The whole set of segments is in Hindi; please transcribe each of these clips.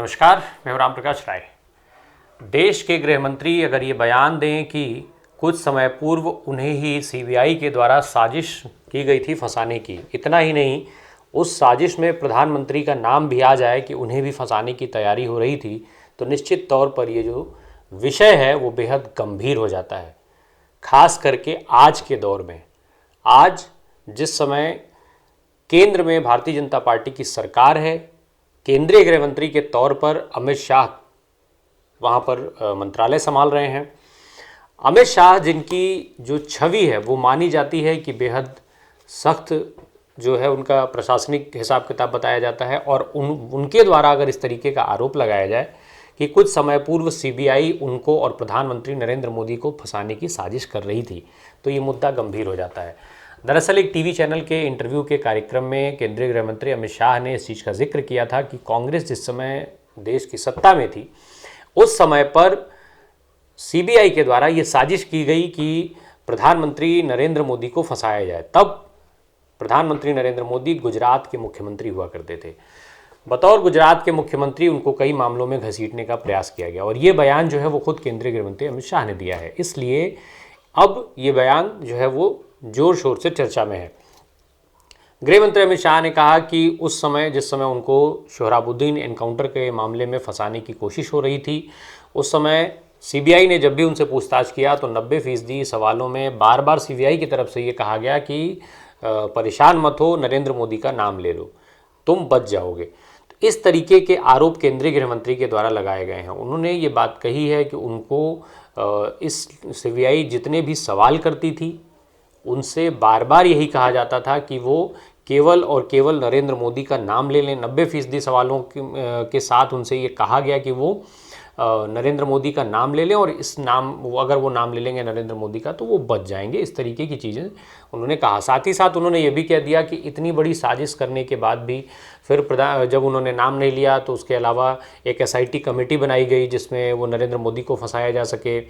नमस्कार, मैं हूं राम प्रकाश राय। देश के गृह मंत्री अगर ये बयान दें कि कुछ समय पूर्व उन्हें ही सीबीआई के द्वारा साजिश की गई थी फंसाने की, इतना ही नहीं उस साजिश में प्रधानमंत्री का नाम भी आ जाए कि उन्हें भी फंसाने की तैयारी हो रही थी, तो निश्चित तौर पर ये जो विषय है वो बेहद गंभीर हो जाता है। खास करके आज के दौर में, आज जिस समय केंद्र में भारतीय जनता पार्टी की सरकार है, केंद्रीय गृह मंत्री के तौर पर अमित शाह वहाँ पर मंत्रालय संभाल रहे हैं। अमित शाह जिनकी जो छवि है वो मानी जाती है कि बेहद सख्त जो है उनका प्रशासनिक हिसाब किताब बताया जाता है, और उनके द्वारा अगर इस तरीके का आरोप लगाया जाए कि कुछ समय पूर्व सीबीआई उनको और प्रधानमंत्री नरेंद्र मोदी को फंसाने की साजिश कर रही थी, तो ये मुद्दा गंभीर हो जाता है। दरअसल एक टीवी चैनल के इंटरव्यू के कार्यक्रम में केंद्रीय गृह मंत्री अमित शाह ने इस चीज़ का जिक्र किया था कि कांग्रेस जिस समय देश की सत्ता में थी उस समय पर सीबीआई के द्वारा ये साजिश की गई कि प्रधानमंत्री नरेंद्र मोदी को फंसाया जाए। तब प्रधानमंत्री नरेंद्र मोदी गुजरात के मुख्यमंत्री हुआ करते थे। बतौर गुजरात के मुख्यमंत्री उनको कई मामलों में घसीटने का प्रयास किया गया, और ये बयान जो है वो खुद केंद्रीय गृह मंत्री अमित शाह ने दिया है। इसलिए अब ये बयान जो है वो जोर शोर से चर्चा में है। गृह मंत्री अमित शाह ने कहा कि उस समय जिस समय उनको सोहराबुद्दीन एनकाउंटर के मामले में फंसाने की कोशिश हो रही थी, उस समय सीबीआई ने जब भी उनसे पूछताछ किया तो 90% सवालों में बार बार सीबीआई की तरफ से ये कहा गया कि परेशान मत हो, नरेंद्र मोदी का नाम ले लो, तुम बच जाओगे। तो इस तरीके के आरोप केंद्रीय गृह मंत्री के द्वारा लगाए गए हैं। उन्होंने ये बात कही है कि उनको इस सीबीआई जितने भी सवाल करती थी उनसे बार बार यही कहा जाता था कि वो केवल और केवल नरेंद्र मोदी का नाम ले लें। 90% सवालों के साथ उनसे ये कहा गया कि वो नरेंद्र मोदी का नाम ले लें, और इस नाम अगर वो नाम ले लेंगे नरेंद्र मोदी का तो वो बच जाएंगे। इस तरीके की चीज़ें उन्होंने कहा। साथ ही साथ उन्होंने ये भी कह दिया कि इतनी बड़ी साजिश करने के बाद भी फिर जब उन्होंने नाम नहीं लिया तो उसके अलावा एक एसआईटी कमेटी बनाई गई जिसमें वो नरेंद्र मोदी को फंसाया जा सके।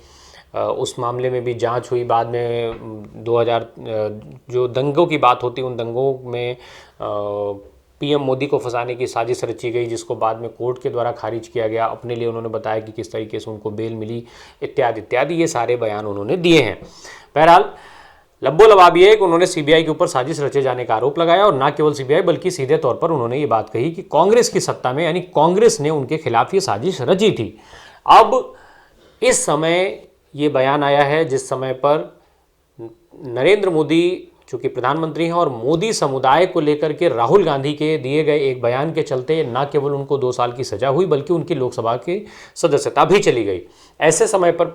उस मामले में भी जांच हुई। बाद में 2000 जो दंगों की बात होती उन दंगों में पीएम मोदी को फंसाने की साजिश रची गई, जिसको बाद में कोर्ट के द्वारा खारिज किया गया। अपने लिए उन्होंने बताया कि किस तरीके से उनको बेल मिली, इत्यादि इत्यादि, ये सारे बयान उन्होंने दिए हैं। बहरहाल लब्बो लबाब ये है कि उन्होंने सीबीआई के ऊपर साजिश रचे जाने का आरोप लगाया, और ना केवल सीबीआई बल्कि सीधे तौर पर उन्होंने ये बात कही कि कांग्रेस की सत्ता में, यानी कांग्रेस ने उनके खिलाफ ये साजिश रची थी। अब इस समय ये बयान आया है जिस समय पर नरेंद्र मोदी चूँकि प्रधानमंत्री हैं और मोदी समुदाय को लेकर के राहुल गांधी के दिए गए एक बयान के चलते ना केवल उनको 2 साल की सज़ा हुई बल्कि उनकी लोकसभा की सदस्यता भी चली गई। ऐसे समय पर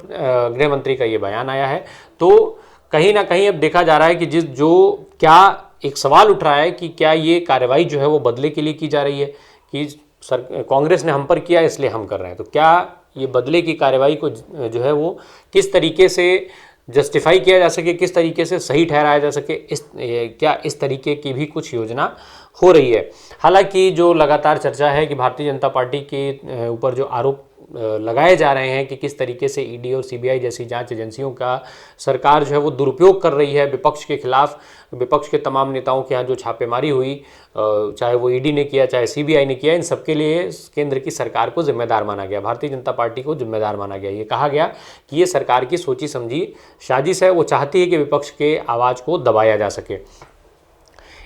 गृह मंत्री का ये बयान आया है, तो कहीं ना कहीं अब देखा जा रहा है कि क्या एक सवाल उठ रहा है कि क्या ये कार्रवाई जो है वो बदले के लिए की जा रही है कि कांग्रेस ने हम पर किया इसलिए हम कर रहे हैं। तो क्या ये बदले की कार्रवाई को जो है वो किस तरीके से जस्टिफाई किया जा सके, किस तरीके से सही ठहराया जा सके, क्या इस तरीके की भी कुछ योजना हो रही है। हालांकि जो लगातार चर्चा है कि भारतीय जनता पार्टी के ऊपर जो आरोप लगाए जा रहे हैं कि किस तरीके से ईडी और सीबीआई जैसी जांच एजेंसियों का सरकार जो है वो दुरुपयोग कर रही है विपक्ष के खिलाफ। विपक्ष के तमाम नेताओं के यहाँ जो छापेमारी हुई, चाहे वो ईडी ने किया चाहे सीबीआई ने किया, इन सबके लिए केंद्र की सरकार को जिम्मेदार माना गया, भारतीय जनता पार्टी को जिम्मेदार माना गया। ये कहा गया कि ये सरकार की सोची समझी साजिश है, वो चाहती है कि विपक्ष के आवाज़ को दबाया जा सके।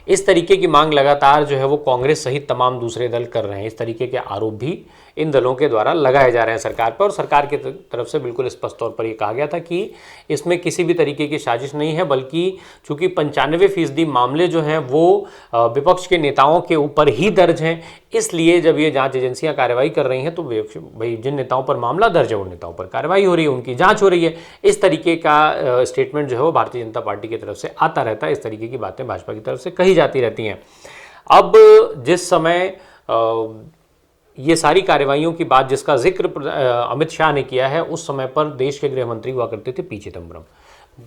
इस तरीके की मांग लगातार जो है वो कांग्रेस सहित तमाम दूसरे दल कर रहे हैं। इस तरीके के आरोप भी इन दलों के द्वारा लगाए जा रहे हैं सरकार पर, और सरकार की तरफ से बिल्कुल स्पष्ट तौर पर ये कहा गया था कि इसमें किसी भी तरीके की साजिश नहीं है, बल्कि चूंकि 95% मामले जो हैं वो विपक्ष के नेताओं के ऊपर ही दर्ज हैं, इसलिए जब ये जांच एजेंसियां कार्रवाई कर रही हैं तो भाई जिन नेताओं पर मामला दर्ज है उन नेताओं पर कार्रवाई हो रही है, उनकी जाँच हो रही है। इस तरीके का स्टेटमेंट जो है वो भारतीय जनता पार्टी की तरफ से आता रहता है। इस तरीके की बातें भाजपा की तरफ से कही जाती रहती हैं। अब जिस समय ये सारी कार्रवाइयों की बात जिसका जिक्र अमित शाह ने किया है, उस समय पर देश के गृह मंत्री हुआ करते थे पी चिदम्बरम।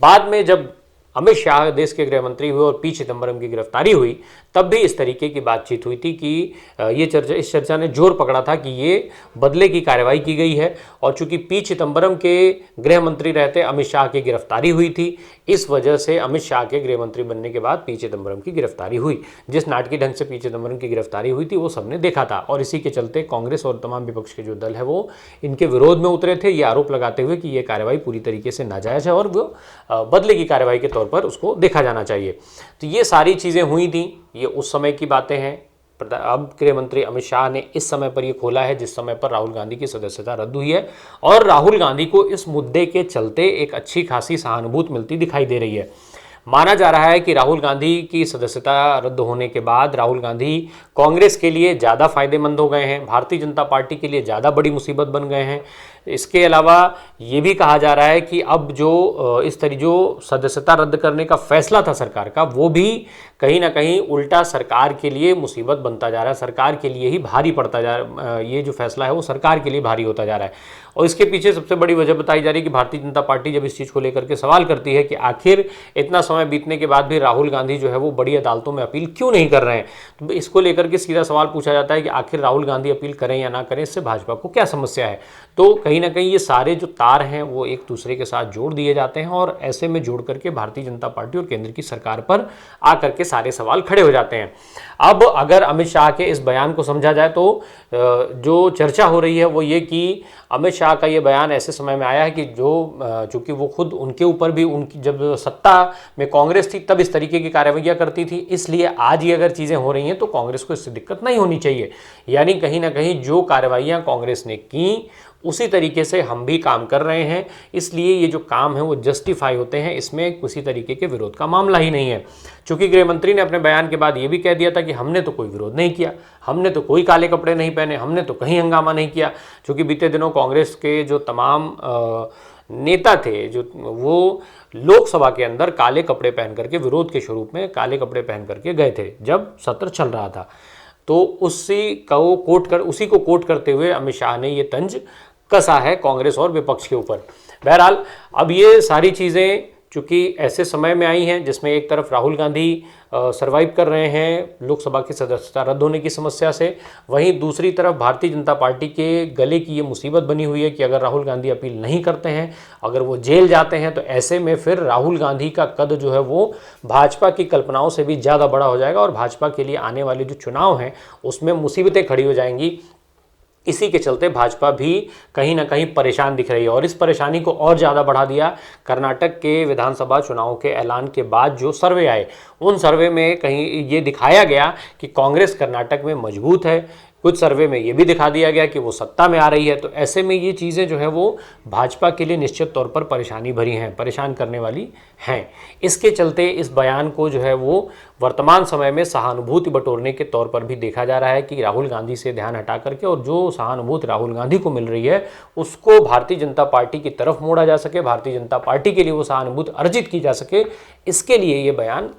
बाद में जब अमित शाह देश के गृह मंत्री हुए और पी चिदम्बरम की गिरफ्तारी हुई, तब भी इस तरीके की बातचीत हुई थी कि इस चर्चा ने जोर पकड़ा था कि ये बदले की कार्रवाई की गई है। और चूंकि पी चिदम्बरम के गृह मंत्री रहते अमित शाह की गिरफ्तारी हुई थी, इस वजह से अमित शाह के गृह मंत्री बनने के बाद पी चिदम्बरम की गिरफ्तारी हुई। जिस नाटकीय ढंग से पी चिदम्बरम की गिरफ्तारी हुई थी वो सबने देखा था, और इसी के चलते कांग्रेस और तमाम विपक्ष के जो दल है वो इनके विरोध में उतरे थे, ये आरोप लगाते हुए कि ये कार्रवाई पूरी तरीके से नाजायज है और वो बदले की कार्रवाई के तौर पर उसको देखा जाना चाहिए। तो ये सारी चीज़ें हुई थी, ये उस समय की बातें हैं। अब गृह मंत्री अमित शाह ने इस समय पर यह खोला है जिस समय पर राहुल गांधी की सदस्यता रद्द हुई है, और राहुल गांधी को इस मुद्दे के चलते एक अच्छी खासी सहानुभूति मिलती दिखाई दे रही है। माना जा रहा है कि राहुल गांधी की सदस्यता रद्द होने के बाद राहुल गांधी कांग्रेस के लिए ज़्यादा फायदेमंद हो गए हैं, भारतीय जनता पार्टी के लिए ज़्यादा बड़ी मुसीबत बन गए हैं। इसके अलावा ये भी कहा जा रहा है कि अब जो इस तरह जो सदस्यता रद्द करने का फैसला था सरकार का, वो भी कहीं ना कहीं उल्टा सरकार के लिए मुसीबत बनता जा रहा है, सरकार के लिए ही भारी पड़ता जा रहा है। ये जो फैसला है वो सरकार के लिए भारी होता जा रहा है। और इसके पीछे सबसे बड़ी वजह बताई जा रही है कि भारतीय जनता पार्टी जब इस चीज़ को लेकर के सवाल करती है कि आखिर इतना समय बीतने के बाद भी राहुल गांधी जो है वो बड़ी अदालतों में अपील क्यों नहीं कर रहे हैं, तो इसको लेकर के सीधा सवाल पूछा जाता है कि आखिर राहुल गांधी अपील करें या ना करें, इससे भाजपा को क्या समस्या है। तो कहीं ना कहीं ये सारे जो तार हैं वो एक दूसरे के साथ जोड़ दिए जाते हैं, और ऐसे में जोड़ करके भारतीय जनता पार्टी और केंद्र की सरकार पर आकर के सारे सवाल खड़े हो जाते हैं। अब अगर अमित शाह के इस बयान को समझा जाए तो जो चर्चा हो रही है वो ये कि अमित शाह का ये बयान ऐसे समय में आया है कि जो चूंकि वो खुद उनके ऊपर भी उनकी जब सत्ता में कांग्रेस थी तब इस तरीके की कार्रवाइयाँ करती थी, इसलिए आज ये अगर चीज़ें हो रही हैं तो कांग्रेस को इससे दिक्कत नहीं होनी चाहिए। यानी कहीं ना कहीं जो कार्रवाइयाँ कांग्रेस ने की उसी तरीके से हम भी काम कर रहे हैं, इसलिए ये जो काम है वो जस्टिफाई होते हैं, इसमें किसी तरीके के विरोध का मामला ही नहीं है। चूंकि गृह मंत्री ने अपने बयान के बाद ये भी कह दिया था कि हमने तो कोई विरोध नहीं किया, हमने तो कोई काले कपड़े नहीं पहने, हमने तो कहीं हंगामा नहीं किया। चूंकि बीते दिनों कांग्रेस के जो तमाम नेता थे जो वो लोकसभा के अंदर काले कपड़े पहन करके विरोध के स्वरूप में काले कपड़े पहन करके गए थे जब सत्र चल रहा था, तो उसी को कोट करते हुए अमित शाह ने ये तंज कसा है कांग्रेस और विपक्ष के ऊपर। बहरहाल अब ये सारी चीज़ें चूँकि ऐसे समय में आई हैं जिसमें एक तरफ राहुल गांधी सरवाइव कर रहे हैं लोकसभा की सदस्यता रद्द होने की समस्या से, वहीं दूसरी तरफ भारतीय जनता पार्टी के गले की ये मुसीबत बनी हुई है कि अगर राहुल गांधी अपील नहीं करते हैं, अगर वो जेल जाते हैं, तो ऐसे में फिर राहुल गांधी का कद जो है वो भाजपा की कल्पनाओं से भी ज़्यादा बड़ा हो जाएगा और भाजपा के लिए आने वाले जो चुनाव हैं उसमें मुसीबतें खड़ी हो जाएंगी। इसी के चलते भाजपा भी कहीं ना कहीं परेशान दिख रही है, और इस परेशानी को और ज़्यादा बढ़ा दिया कर्नाटक के विधानसभा चुनाव के ऐलान के बाद जो सर्वे आए, उन सर्वे में कहीं ये दिखाया गया कि कांग्रेस कर्नाटक में मजबूत है, कुछ सर्वे में ये भी दिखा दिया गया कि वो सत्ता में आ रही है। तो ऐसे में ये चीज़ें जो है वो भाजपा के लिए निश्चित तौर पर परेशानी भरी हैं, परेशान करने वाली हैं। इसके चलते इस बयान को जो है वो वर्तमान समय में सहानुभूति बटोरने के तौर पर भी देखा जा रहा है कि राहुल गांधी से ध्यान हटा करके और जो सहानुभूति राहुल गांधी को मिल रही है उसको भारतीय जनता पार्टी की तरफ मोड़ा जा सके, भारतीय जनता पार्टी के लिए वो सहानुभूति अर्जित की जा सके, इसके लिए ये बयान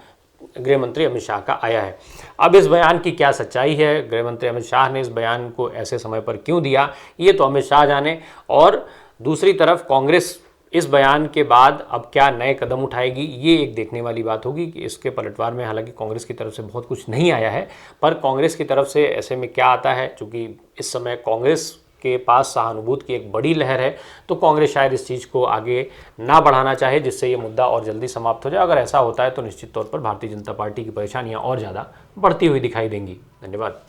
गृह मंत्री अमित शाह का आया है। अब इस बयान की क्या सच्चाई है, गृह मंत्री अमित शाह ने इस बयान को ऐसे समय पर क्यों दिया, ये तो अमित शाह जाने। और दूसरी तरफ कांग्रेस इस बयान के बाद अब क्या नए कदम उठाएगी, ये एक देखने वाली बात होगी कि इसके पलटवार में हालांकि कांग्रेस की तरफ से बहुत कुछ नहीं आया है, पर कांग्रेस की तरफ से ऐसे में क्या आता है, चूँकि इस समय कांग्रेस के पास सहानुभूति की एक बड़ी लहर है, तो कांग्रेस शायद इस चीज़ को आगे ना बढ़ाना चाहे जिससे ये मुद्दा और जल्दी समाप्त हो जाए। अगर ऐसा होता है तो निश्चित तौर पर भारतीय जनता पार्टी की परेशानियां और ज़्यादा बढ़ती हुई दिखाई देंगी। धन्यवाद।